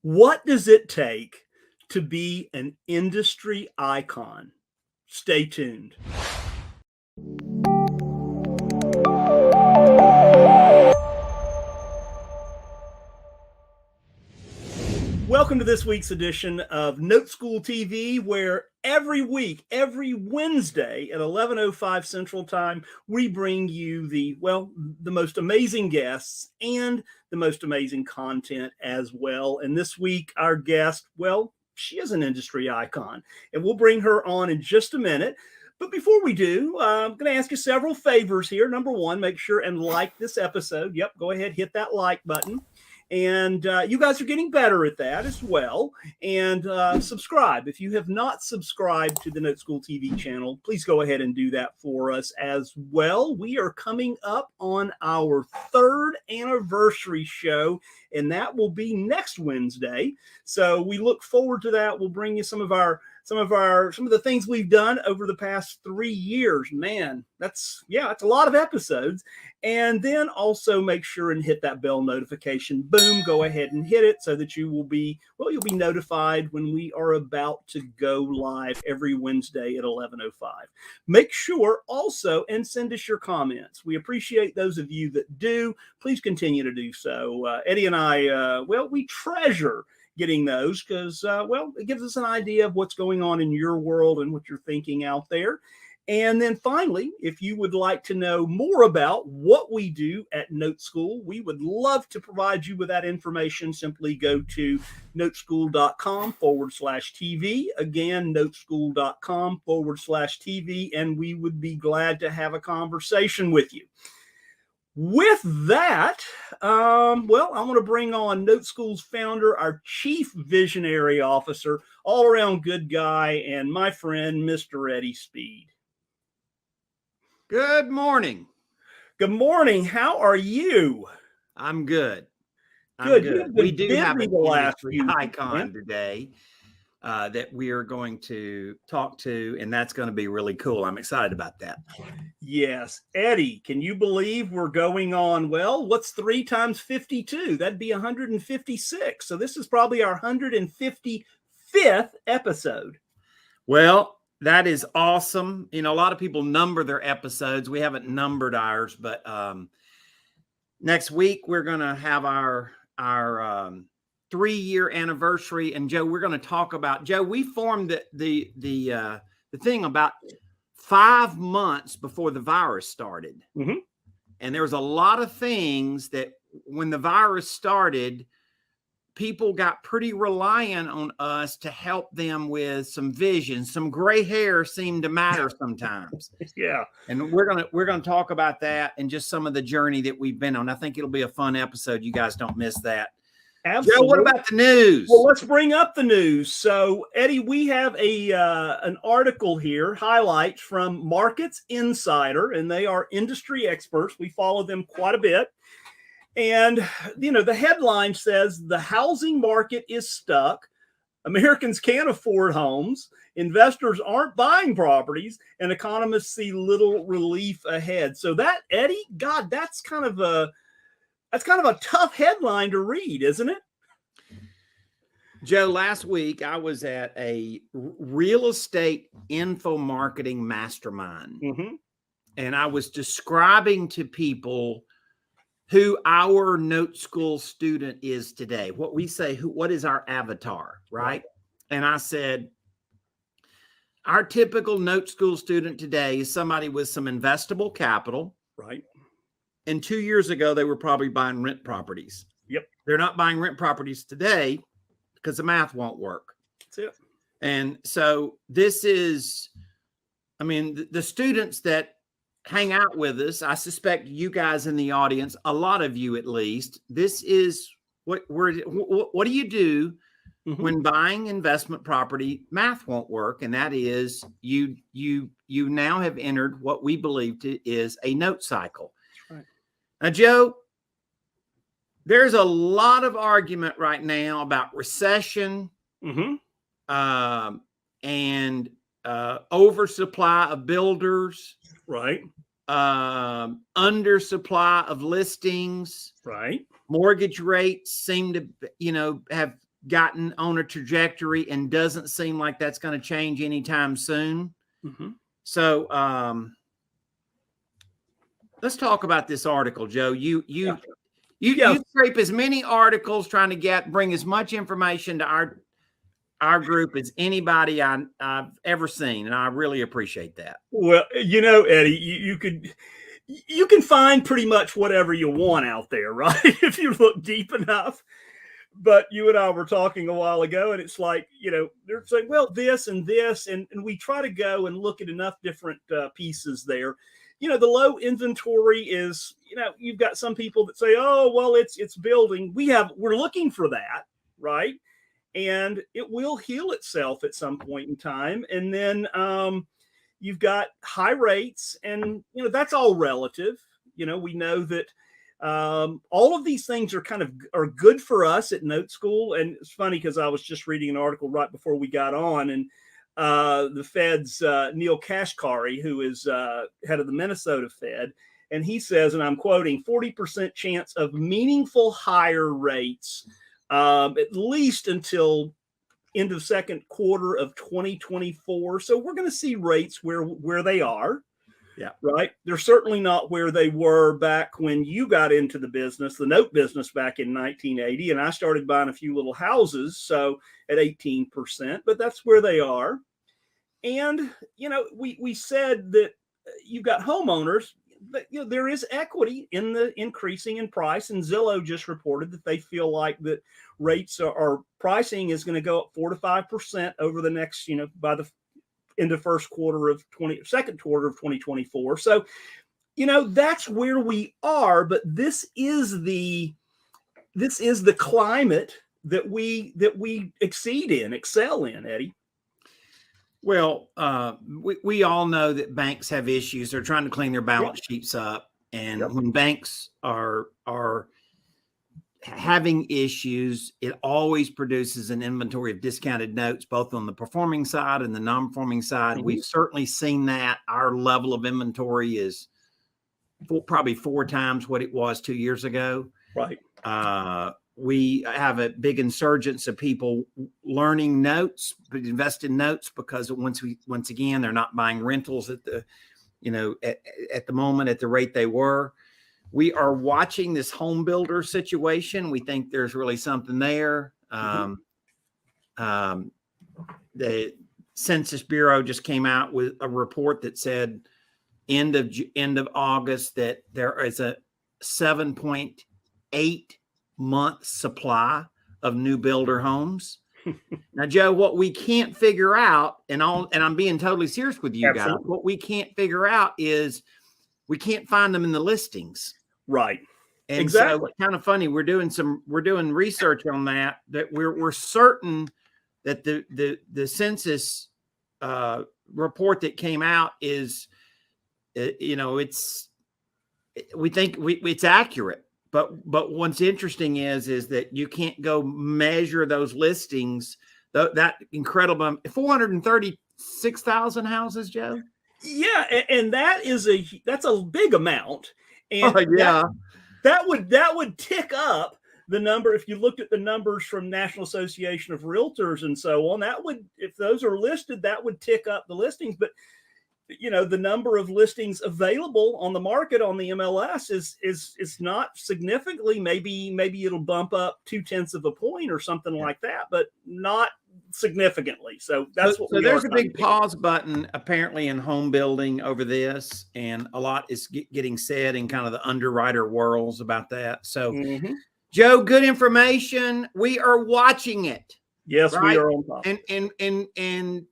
What does it take to be an industry icon? Stay tuned. Welcome to this week's edition of NoteSchool TV, where every week, every Wednesday at 11:05 Central Time, we bring you the most amazing guests and the most amazing content as well. And this week, our guest, she is an industry icon, and we'll bring her on in just a minute. But before we do, I'm going to ask you several favors here. Number one, make sure and like this episode. Yep, go ahead, hit that like button. And you guys are getting better at that as well. And subscribe. If you have not subscribed to the NoteSchool TV channel, please go ahead and do that for us as well. We are coming up on our 3rd anniversary show, and that will be next Wednesday. So we look forward to that. We'll bring you some of the things we've done over the past 3 years. Man, that's a lot of episodes. And then also make sure and hit that bell notification. Boom, go ahead and hit it so that you'll be notified when we are about to go live every Wednesday at 11:05. Make sure also and send us your comments. We appreciate those of you that do. Please continue to do so. Eddie and I, we treasure getting those because, it gives us an idea of what's going on in your world and what you're thinking out there. And then finally, if you would like to know more about what we do at NoteSchool, we would love to provide you with that information. Simply go to noteschool.com/TV. Again, noteschool.com/TV, and we would be glad to have a conversation with you. With that, I want to bring on NoteSchool's founder, our chief visionary officer, all-around good guy, and my friend, Mr. Eddie Speed. Good morning. Good morning. How are you? I'm good. Good. We do have an industry icon today that we are going to talk to, and that's going to be really cool. I'm excited about that. Yes. Eddie, can you believe we're going on, what's 3 times 52? That'd be 156. So this is probably our 155th episode. Well, that is awesome. You know, a lot of people number their episodes. We haven't numbered ours, but next week we're going to have our 3-year anniversary. And Joe, we're going to talk about, Joe, we formed the thing about 5 months before the virus started. Mm-hmm. And there was a lot of things that when the virus started, people got pretty reliant on us to help them with some vision. Some gray hair seemed to matter sometimes. Yeah. And we're going to talk about that and just some of the journey that we've been on. I think it'll be a fun episode. You guys don't miss that. Absolutely. Joe, what about the news? Well, let's bring up the news. So, Eddie, we have an article here, highlights from Markets Insider, and they are industry experts. We follow them quite a bit. And, the headline says, the housing market is stuck. Americans can't afford homes. Investors aren't buying properties, and economists see little relief ahead. So that, Eddie, God, that's kind of a tough headline to read, isn't it? Joe, last week I was at a real estate info marketing mastermind, mm-hmm. and I was describing to people who our NoteSchool student is today. What we say, what is our avatar, right? And I said, our typical NoteSchool student today is somebody with some investable capital. Right. And 2 years ago, they were probably buying rent properties. Yep. They're not buying rent properties today because the math won't work. That's it. And so this is, the students that hang out with us, I suspect you guys in the audience, a lot of you at least, this is what do you do mm-hmm. when buying investment property math won't work? And that is you now have entered what we believe is a note cycle. That's right. Now, Joe, there's a lot of argument right now about recession mm-hmm. And oversupply of builders. Right. Undersupply of listings. Right. Mortgage rates seem to, have gotten on a trajectory and doesn't seem like that's going to change anytime soon. Mm-hmm. So let's talk about this article, Joe. You scrape as many articles trying to bring as much information to our group as anybody I've ever seen, and I really appreciate that. Well, Eddie, you can find pretty much whatever you want out there, right? If you look deep enough. But you and I were talking a while ago, and it's like, they're saying, well, this and this, and we try to go and look at enough different pieces there. The low inventory is, you've got some people that say, oh, well, it's building. We're looking for that, right? And it will heal itself at some point in time. And then you've got high rates, and, that's all relative. We know that all of these things are good for us at NoteSchool. And it's funny because I was just reading an article right before we got on, and the Fed's Neil Kashkari, who is head of the Minnesota Fed, and he says, and I'm quoting, 40% chance of meaningful higher rates at least until end of second quarter of 2024. So we're going to see rates where they are. Yeah. Right. They're certainly not where they were back when you got into the business, the note business back in 1980. And I started buying a few little houses. So at 18%, but that's where they are. And, we said that you've got homeowners, but there is equity in the increasing in price. And Zillow just reported that they feel like that rates are pricing is going to go up 4 to 5% over the next, by the in the second quarter of 2024. So, that's where we are, but this is the climate that we excel in, Eddie. Well, we all know that banks have issues. They're trying to clean their balance sheets up. And when banks are having issues, it always produces an inventory of discounted notes, both on the performing side and the non-performing side. Mm-hmm. We've certainly seen that. Our level of inventory is probably 4 times what it was 2 years ago. Right. We have a big insurgence of people learning notes, but invest in notes, because once again, they're not buying rentals at the moment at the rate they were. We are watching this home builder situation. We think there's really something there. The Census Bureau just came out with a report that said end of August that there is a 7.8 month supply of new builder homes. Now, Joe, what we can't figure out, and I'm being totally serious with you Absolutely. Guys, what we can't figure out is we can't find them in the listings. Right. And exactly. So it's kind of funny. We're doing research on that we're certain that the census report that came out is, we think it's accurate. But what's interesting is that you can't go measure those listings. That incredible 436,000 houses, Joe. Yeah, and that's a big amount. And that would tick up the number. If you looked at the numbers from National Association of Realtors and so on, if those are listed, that would tick up the listings. But the number of listings available on the market on the MLS is not significantly. Maybe it'll bump up 0.2 of a point or something like that, but not significantly. So that's what. So there's a big pause button apparently in home building over this, and a lot is getting said in kind of the underwriter worlds about that. So, Joe, good information. We are watching it. Yes, right? We are on top. And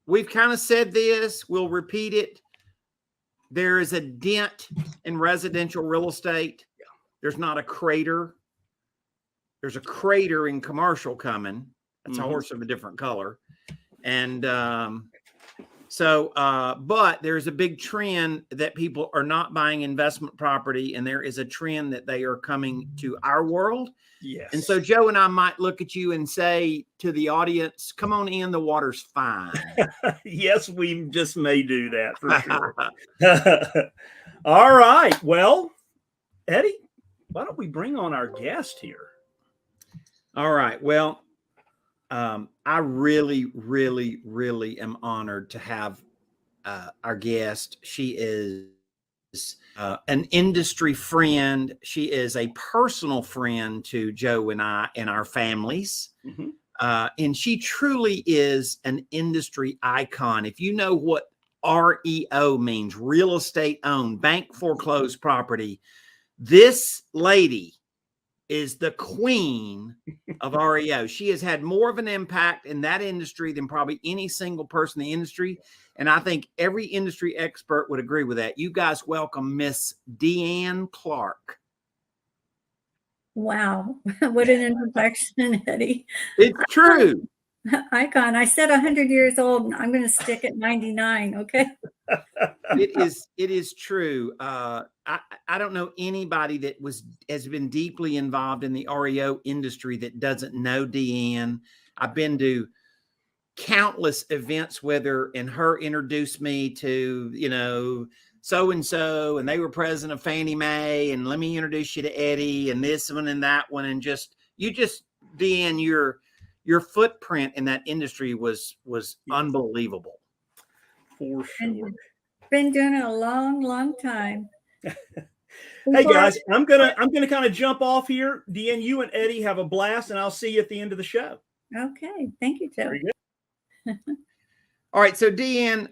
we've kind of said this. We'll repeat it. There is a dent in residential real estate. Yeah. There's not a crater. There's a crater in commercial coming. That's a horse of a different color. And but there's a big trend that people are not buying investment property, and there is a trend that they are coming to our world. Yes. And so Joe and I might look at you and say to the audience, come on in, the water's fine. Yes, we just may do that for sure. All right. Well, Eddie, why don't we bring on our guest here? All right. Well, I really, really, really am honored to have our guest. She is an industry friend. She is a personal friend to Joe and I and our families. Mm-hmm. And she truly is an industry icon. If you know what REO means, real estate owned, bank foreclosed property, this lady is the queen of REO. She has had more of an impact in that industry than probably any single person in the industry. And I think every industry expert would agree with that. You guys welcome Miss Deanne Clark. Wow. What an introduction, Eddie. It's true. Icon. I said 100 years old, and I'm going to stick at 99. Okay. It is true. I don't know anybody that has been deeply involved in the REO industry that doesn't know Deanne. I've been to countless events with her, and her introduced me to, so-and-so, and they were president of Fannie Mae, and let me introduce you to Eddie and this one and that one. And Deanne, your footprint in that industry was unbelievable. For sure. Been doing it a long, long time. Hey guys, I'm gonna kind of jump off here. Deanne, you and Eddie have a blast, and I'll see you at the end of the show. Okay. Thank you, Joe. Very good. All right. So Deanne,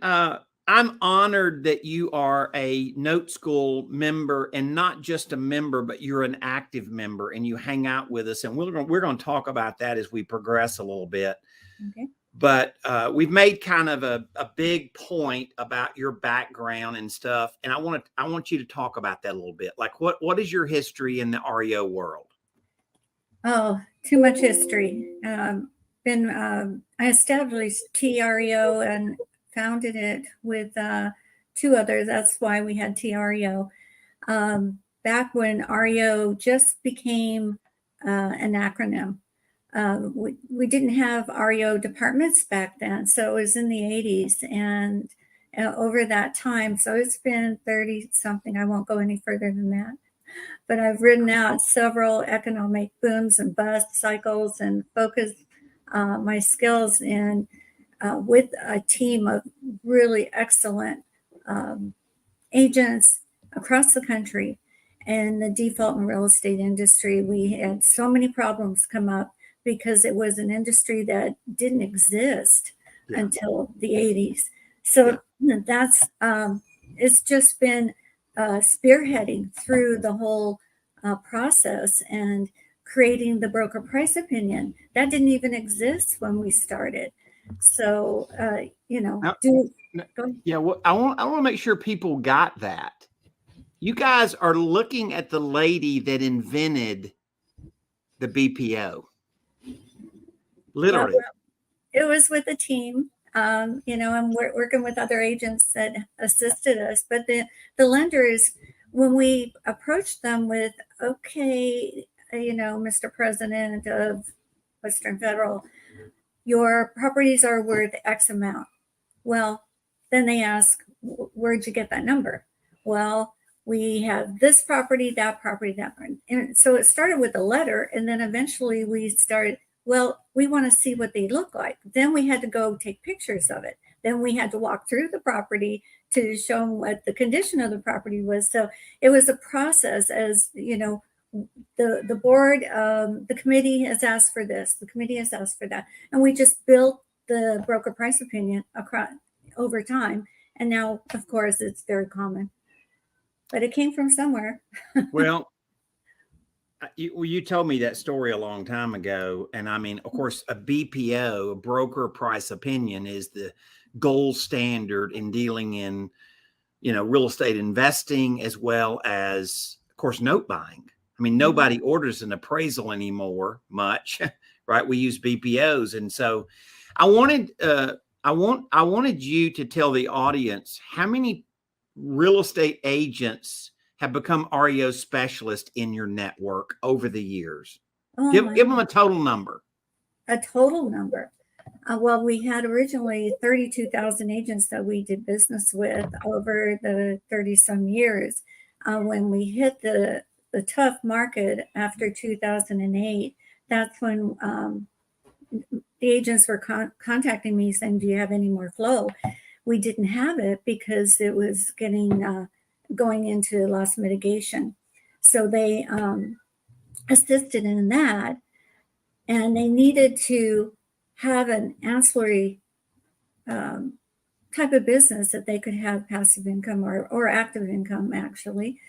I'm honored that you are a NoteSchool member, and not just a member, but you're an active member and you hang out with us. And we're going to talk about that as we progress a little bit. Okay. But we've made kind of a big point about your background and stuff. And I want you to talk about that a little bit. Like what is your history in the REO world? Oh, too much history. I established TREO and founded it with two others. That's why we had TREO. Back when REO just became an acronym. We didn't have REO departments back then, so it was in the 80s. And over that time, so it's been 30 something, I won't go any further than that. But I've ridden out several economic booms and bust cycles and focused my skills in with a team of really excellent agents across the country. And the default and real estate industry, we had so many problems come up because it was an industry that didn't exist until the 80s. So that's it's just been spearheading through the whole process and creating the broker price opinion. That didn't even exist when we started. So, well, I want to make sure people got that. You guys are looking at the lady that invented the BPO. Literally. Yeah, it was with a team, and we're working with other agents that assisted us. But the lenders, when we approached them with, okay, Mr. President of Western Federal, your properties are worth X amount. Well, then they ask, where'd you get that number? Well, we have this property, that property, that one. And so it started with a letter, and then eventually we started, well, we want to see what they look like. Then we had to go take pictures of it. Then we had to walk through the property to show them what the condition of the property was. So it was a process, as the board, the committee has asked for this, the committee has asked for that. And we just built the broker price opinion across over time. And now, of course, it's very common. But it came from somewhere. Well, you told me that story a long time ago. And I mean, of course, a BPO, a broker price opinion, is the gold standard in dealing in, real estate investing, as well as, of course, note buying. I mean, nobody orders an appraisal anymore much, right? We use BPOs. And so I wanted you to tell the audience how many real estate agents have become REO specialists in your network over the years. Give them a total number. A total number. Well, we had originally 32,000 agents that we did business with over the 30 some years. When we hit the tough market after 2008, that's when the agents were contacting me saying, do you have any more flow? We didn't have it because it was going into loss mitigation. So they assisted in that, and they needed to have an ancillary type of business that they could have passive income or active income, actually,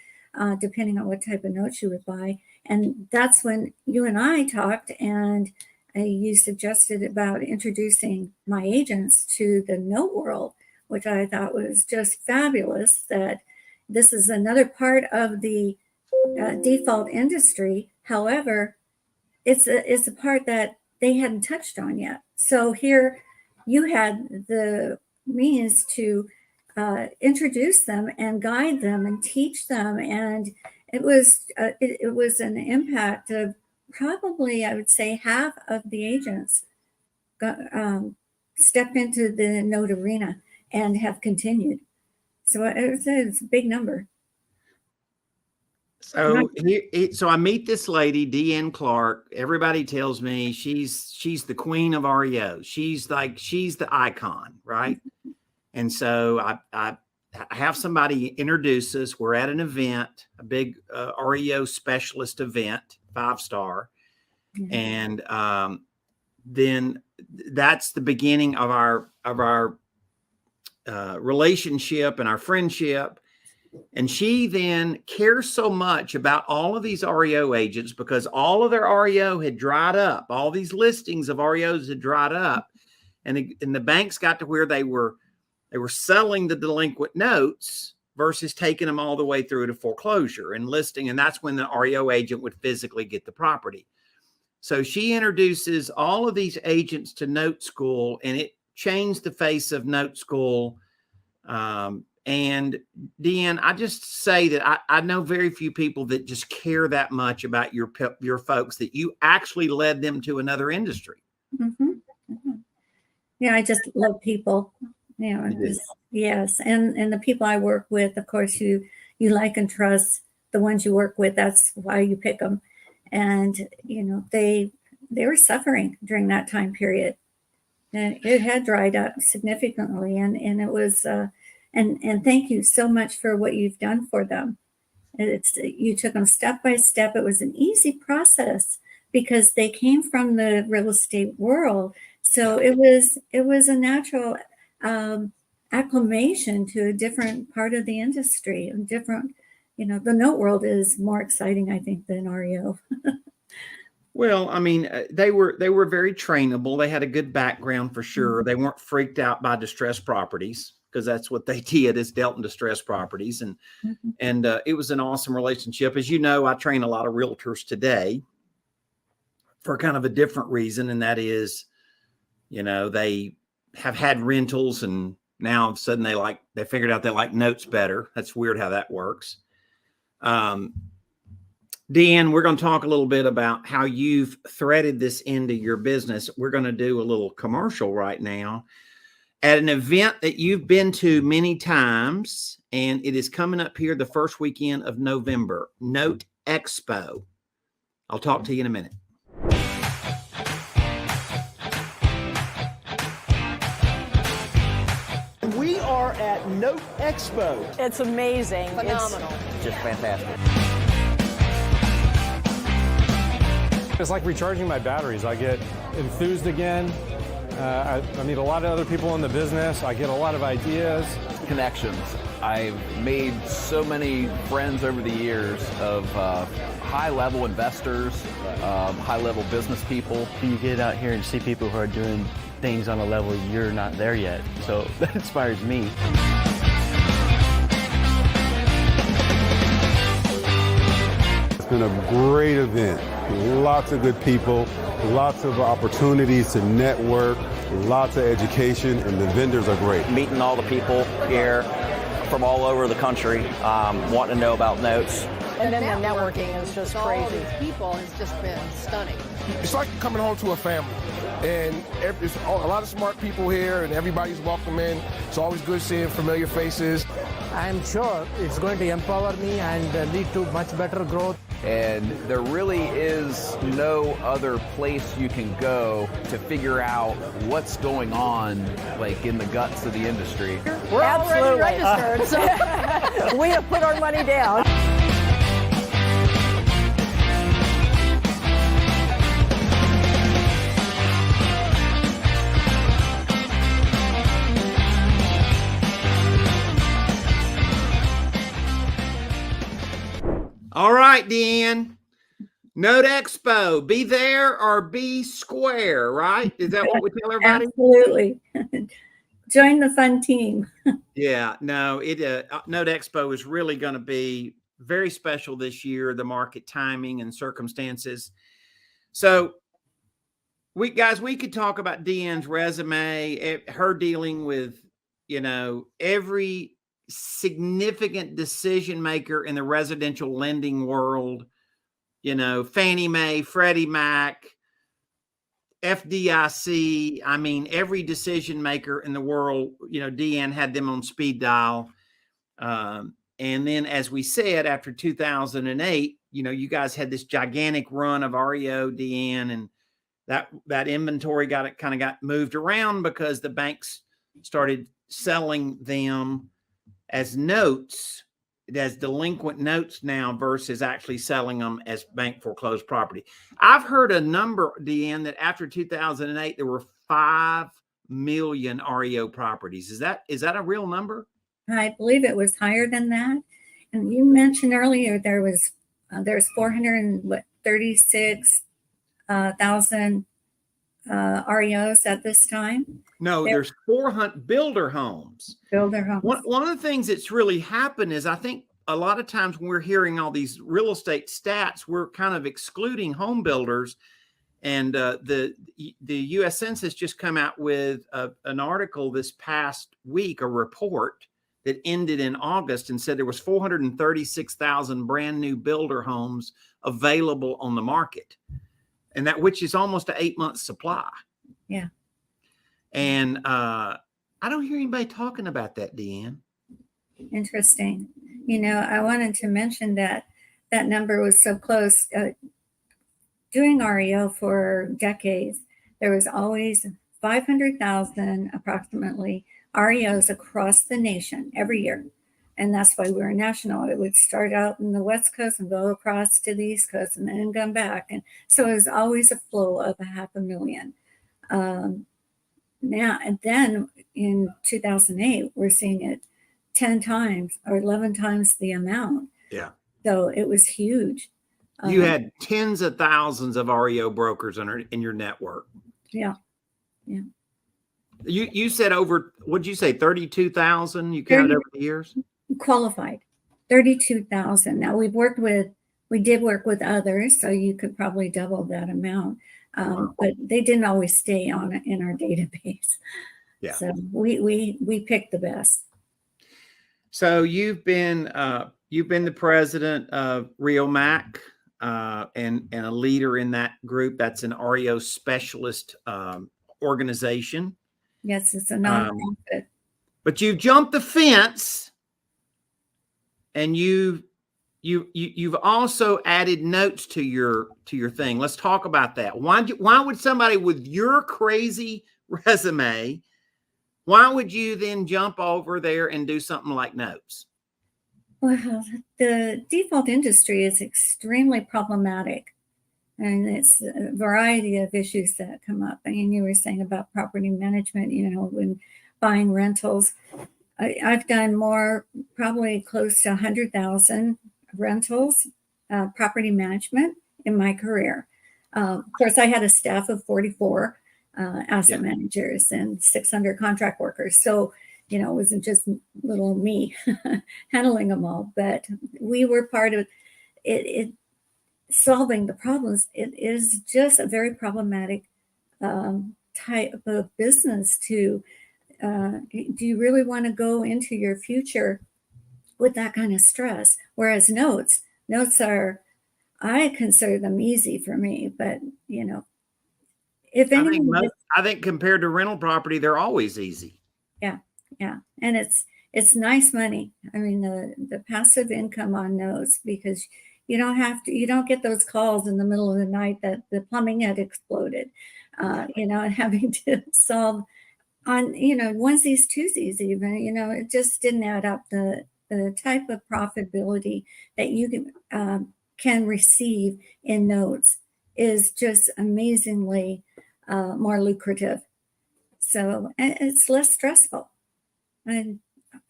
depending on what type of notes you would buy. And that's when you and I talked, and you suggested about introducing my agents to the note world, which I thought was just fabulous, that this is another part of the default industry. However, it's a part that they hadn't touched on yet. So here you had the means to introduce them and guide them and teach them. And it was an impact of probably, I would say, half of the agents stepped into the note arena and have continued. So it's a big number. So so I meet this lady, Deanne Clark. Everybody tells me she's the queen of REO. She's the icon, right? And so I have somebody introduce us. We're at an event, a big REO specialist event, 5-star. Mm-hmm. And then that's the beginning of our relationship and our friendship. And she then cares so much about all of these REO agents because all of their REO had dried up. All these listings of REOs had dried up. And the banks got to where they were selling the delinquent notes versus taking them all the way through to foreclosure and listing. And that's when the REO agent would physically get the property. So she introduces all of these agents to NoteSchool, and it changed the face of NoteSchool. And Deanne, I just say that I know very few people that just care that much about your folks, that you actually led them to another industry. Mm-hmm. Mm-hmm. Yeah, I just love people. Yes. And the people I work with, of course, you like and trust the ones you work with. That's why you pick them. And, they were suffering during that time period. And it had dried up significantly. And it was, and thank you so much for what you've done for them. You took them step by step. It was an easy process because they came from the real estate world. So it was a natural acclimation to a different part of the industry and different, the note world is more exciting, I think, than REO. Well, I mean, they were very trainable. They had a good background for sure. They weren't freaked out by distressed properties because that's what they did, is dealt in distressed properties. And, and it was an awesome relationship. As you know, I train a lot of realtors today for kind of a different reason. And that is, they have had rentals and now all of a sudden they figured out they like notes better. That's weird how that works. Deanne, we're going to talk a little bit about how you've threaded this into your business. We're going to do a little commercial right now at an event that you've been to many times, and it is coming up here the first weekend of November, Note Expo. I'll talk to you in a minute. We are at Note Expo. It's amazing. Phenomenal. It's just fantastic. It's like recharging my batteries. I get enthused again. I meet a lot of other people in the business. I get a lot of ideas. Connections. I've made so many friends over the years of high-level investors, high-level business people. You get out here and see people who are doing things on a level you're not there yet. So that inspires me. It's been a great event. Lots of good people, lots of opportunities to network, lots of education, and the vendors are great. Meeting all the people here from all over the country, wanting to know about notes. And then the networking is just crazy. All these people has just been stunning. It's like coming home to a family. And there's a lot of smart people here, and everybody's welcome in. It's always good seeing familiar faces. I'm sure it's going to empower me and lead to much better growth. And there really is no other place you can go to figure out what's going on, like in the guts of the industry. We're Absolutely. already registered, so we have put our money down. All right, Deanne. Note Expo, be there or be square, right? Is that what we tell everybody? Absolutely. Join the fun team. Yeah, no, Note Expo is really going to be very special this year, the market timing and circumstances. So we could talk about Deanne's resume, her dealing with, every significant decision maker in the residential lending world, Fannie Mae, Freddie Mac, FDIC. I mean, every decision maker in the world, Deanne had them on speed dial. And then, as we said, after 2008, you guys had this gigantic run of REO, Deanne, and that inventory got moved around because the banks started selling them as notes, as delinquent notes now versus actually selling them as bank foreclosed property. I've heard a number, Deanne, that after 2008, there were 5 million REO properties. Is that a real number? I believe it was higher than that. And you mentioned earlier there's 436,000 REOs at this time. No, there's 400 builder homes. Builder homes. One of the things that's really happened is, I think a lot of times when we're hearing all these real estate stats, we're kind of excluding home builders. And the U.S. Census just come out with an article this past week, a report that ended in August, and said there was 436,000 brand new builder homes available on the market, and which is almost an 8-month supply. Yeah. And I don't hear anybody talking about that, Deanne. Interesting. I wanted to mention that number was so close. Doing REO for decades, there was always 500,000 approximately REOs across the nation every year. And that's why we're national. It would start out in the West Coast and go across to the East Coast and then come back. And so it was always a flow of 500,000. Now, and then in 2008, we're seeing it 10 times or 11 times the amount. Yeah. So it was huge. You had tens of thousands of REO brokers in your network. Yeah. Yeah. You said over, what'd you say, 32,000 you counted over the years? Qualified, 32,000. Now we did work with others, so you could probably double that amount. But they didn't always stay in our database. Yeah. So we picked the best. So you've been the president of Rio Mac, and a leader in that group. That's an REO specialist organization. Yes, it's a nonprofit. But you've jumped the fence, and you've also added notes to your thing. Let's talk about that. Why would somebody with your crazy resume, why would you then jump over there and do something like notes? Well, the default industry is extremely problematic, and it's a variety of issues that come up. I mean, you were saying about property management, when buying rentals. I've done more, probably close to 100,000 rentals, property management in my career. Of course, I had a staff of 44 asset managers and 600 contract workers. So, it wasn't just little me handling them all, but we were part of it solving the problems. It is just a very problematic type of business to, do you really want to go into your future with that kind of stress? Whereas notes are, I consider them easy for me, but if anyone, I think compared to rental property, they're always easy. Yeah. And it's nice money. I mean, the passive income on notes, because You don't get those calls in the middle of the night that the plumbing had exploded, and having to solve on, onesies, twosies even, it just didn't add up. The type of profitability that you can receive in notes is just amazingly more lucrative. So it's less stressful. And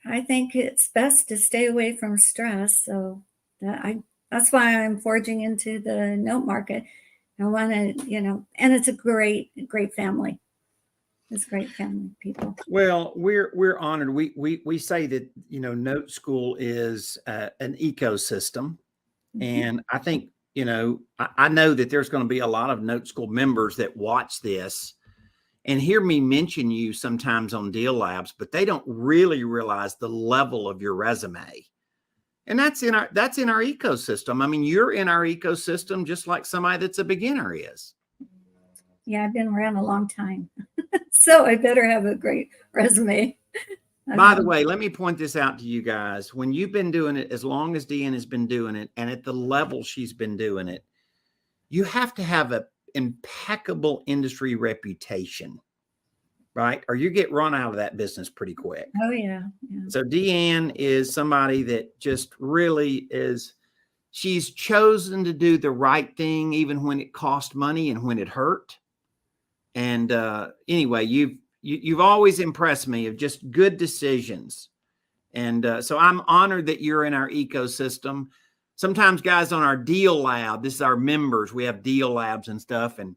I think it's best to stay away from stress. So that's why I'm forging into the note market. I want to, and it's a great family. It's great family people. Well, we're honored. We say that, Note School is an ecosystem. Mm-hmm. And I think, I know that there's going to be a lot of Note School members that watch this and hear me mention you sometimes on Deal Labs, but they don't really realize the level of your resume. And that's in our ecosystem. I mean, you're in our ecosystem just like somebody that's a beginner is. Yeah, I've been around a long time. So I better have a great resume. By the way, let me point this out to you guys. When you've been doing it as long as Deanne has been doing it, and at the level she's been doing it, you have to have an impeccable industry reputation, right? Or you get run out of that business pretty quick. Oh, yeah. So Deanne is somebody that just really is, she's chosen to do the right thing, even when it cost money and when it hurt. And anyway, you've always impressed me of just good decisions. And so I'm honored that you're in our ecosystem. Sometimes guys on our Deal Lab, this is our members, we have Deal Labs and stuff. And,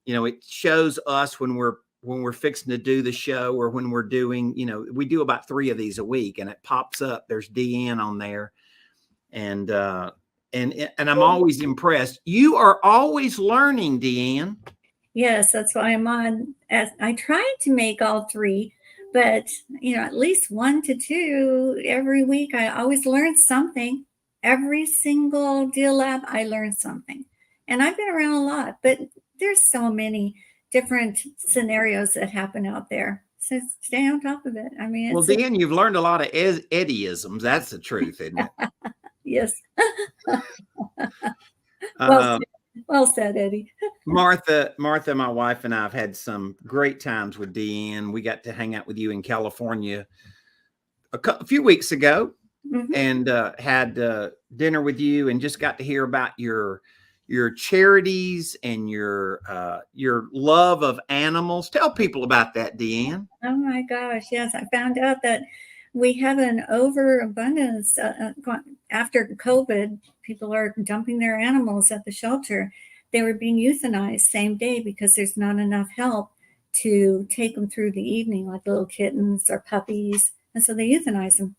it shows us when we're fixing to do the show or when we're doing, we do about 3 of these a week and it pops up. There's Deanne on there. And I'm always impressed. You are always learning, Deanne. Yes, that's why I'm on. I try to make all 3, but at least 1 to 2 every week. I always learn something. Every single Deal Lab, I learn something. And I've been around a lot, but there's so many different scenarios that happen out there. So stay on top of it. I mean, well, Deanne, you've learned a lot of Eddieisms. That's the truth, isn't it? Yes. Well said, Eddie. Martha, my wife, and I have had some great times with Deanne. We got to hang out with you in California a few weeks ago, and had dinner with you, and just got to hear about your charities and your love of animals. Tell people about that, Deanne. Oh my gosh, yes, I found out that we have an overabundance after COVID. People are dumping their animals at the shelter. They were being euthanized same day because there's not enough help to take them through the evening, like little kittens or puppies. And so they euthanize them.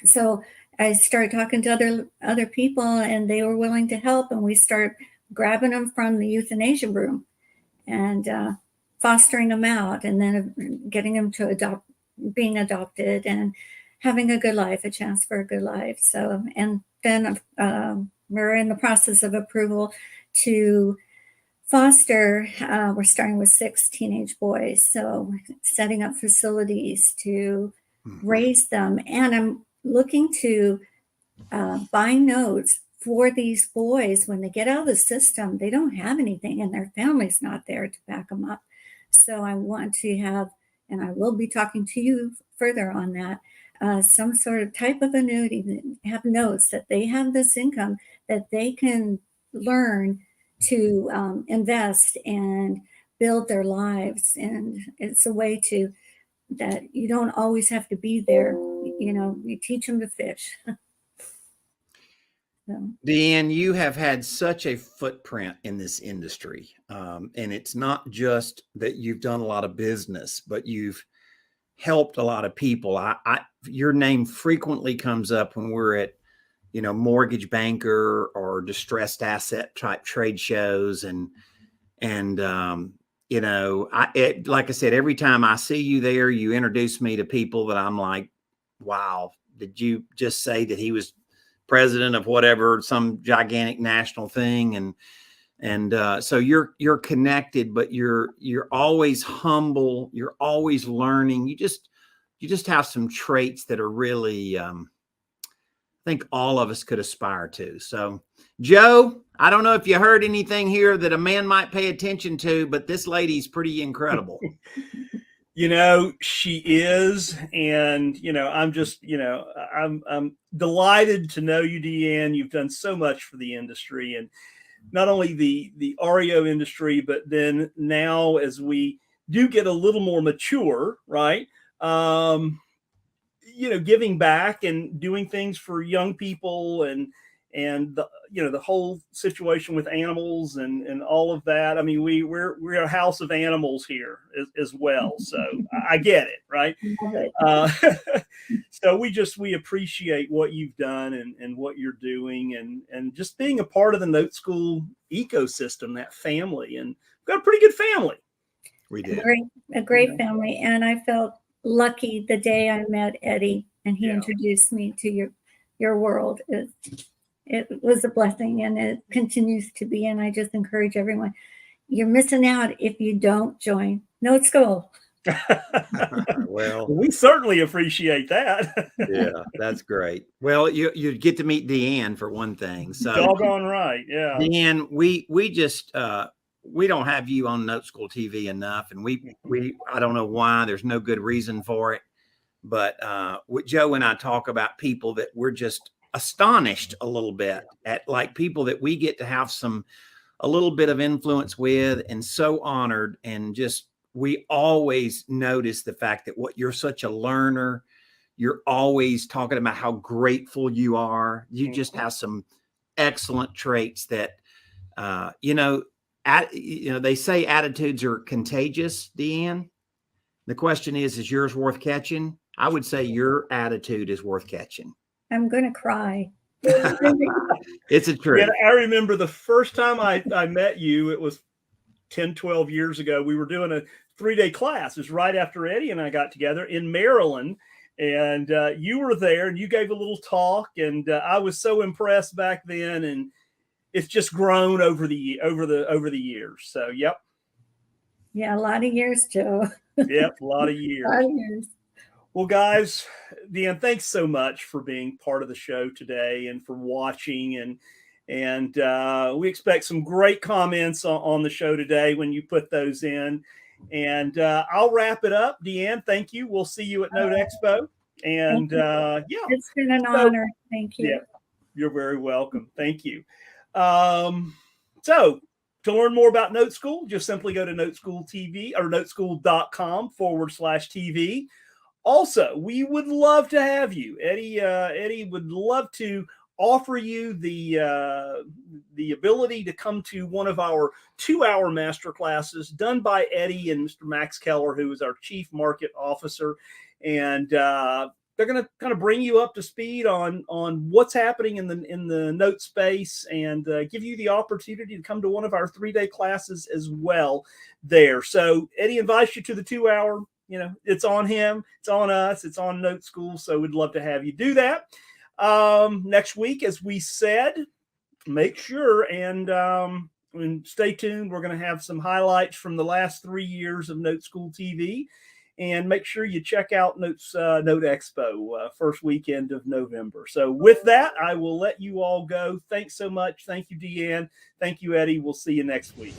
So I started talking to other people, and they were willing to help. And we started grabbing them from the euthanasia room and fostering them out, and then getting them to being adopted and having a good life, a chance for a good life. So, and then we're in the process of approval to foster. We're starting with 6 teenage boys. So setting up facilities to raise them. And I'm looking to buy notes for these boys. When they get out of the system, they don't have anything and their family's not there to back them up. So I want to have, and I will be talking to you further on that, some sort of type of annuity that have notes that they have this income that they can learn to invest and build their lives. And it's a way to, that you don't always have to be there. You teach them to fish. So. Deanne, you have had such a footprint in this industry. And it's not just that you've done a lot of business, but you've helped a lot of people. Your name frequently comes up when we're at, mortgage banker or distressed asset type trade shows. Like I said, every time I see you there, you introduce me to people that I'm like, wow, did you just say that he was president of whatever, some gigantic national thing? And so you're connected, but you're always humble. You're always learning. You just have some traits that are really, I think all of us could aspire to. So, Joe, I don't know if you heard anything here that a man might pay attention to, but this lady's pretty incredible. She is, and I'm just, I'm delighted to know you, Deanne. You've done so much for the industry, and not only the REO industry, but then now as we do get a little more mature, right? Giving back and doing things for young people and the whole situation with animals and all of that. I mean, we're a house of animals here as well. So I get it. Right. So we appreciate what you've done and what you're doing and just being a part of the Note School ecosystem, that family, and we've got a pretty good family. We did. A great family. And I felt lucky the day I met Eddie and he introduced me to your world. It was a blessing, and it continues to be. And I just encourage everyone, you're missing out if you don't join Note School. Well, we certainly appreciate that. Yeah, that's great. Well, you get to meet Deanne for one thing. So doggone right. Yeah. Deanne, we just we don't have you on Note School TV enough, and we I don't know why. There's no good reason for it. But Joe and I talk about people that we're just astonished a little bit at, like people that we get to have a little bit of influence with, and so honored. And just, we always notice the fact that you're such a learner. You're always talking about how grateful you are. You just have some excellent traits that, they say attitudes are contagious, Deanne. The question is yours worth catching? I would say your attitude is worth catching. I'm going to cry. It's a truth. Yeah, I remember the first time I met you, it was 10, 12 years ago. We were doing a 3-day class. It was right after Eddie and I got together in Maryland. And you were there and you gave a little talk. And I was so impressed back then. And it's just grown over the years. So, yep. Yeah, a lot of years, Joe. Yep, a lot of years. A lot of years. Well, guys, Deanne, thanks so much for being part of the show today and for watching. And we expect some great comments on the show today when you put those in. And I'll wrap it up. Deanne, thank you. We'll see you at Note Expo. And it's been an honor. Thank you. Yeah, you're very welcome. Thank you. So to learn more about Note School, just simply go to NoteSchool TV or noteschool.com/TV. Also, we would love to have you. Eddie would love to offer you the ability to come to one of our 2-hour master classes done by Eddie and Mr. Max Keller, who is our Chief Market Officer. And they're going to kind of bring you up to speed on what's happening in the note space and give you the opportunity to come to one of our 3-day classes as well there. So Eddie invites you to the 2-hour. It's on him, it's on us, it's on Note School. So we'd love to have you do that. Next week, as we said, make sure and stay tuned. We're going to have some highlights from the last 3 years of Note School TV. And make sure you check out Note Expo first weekend of November. So with that, I will let you all go. Thanks so much. Thank you, Deanne. Thank you, Eddie. We'll see you next week.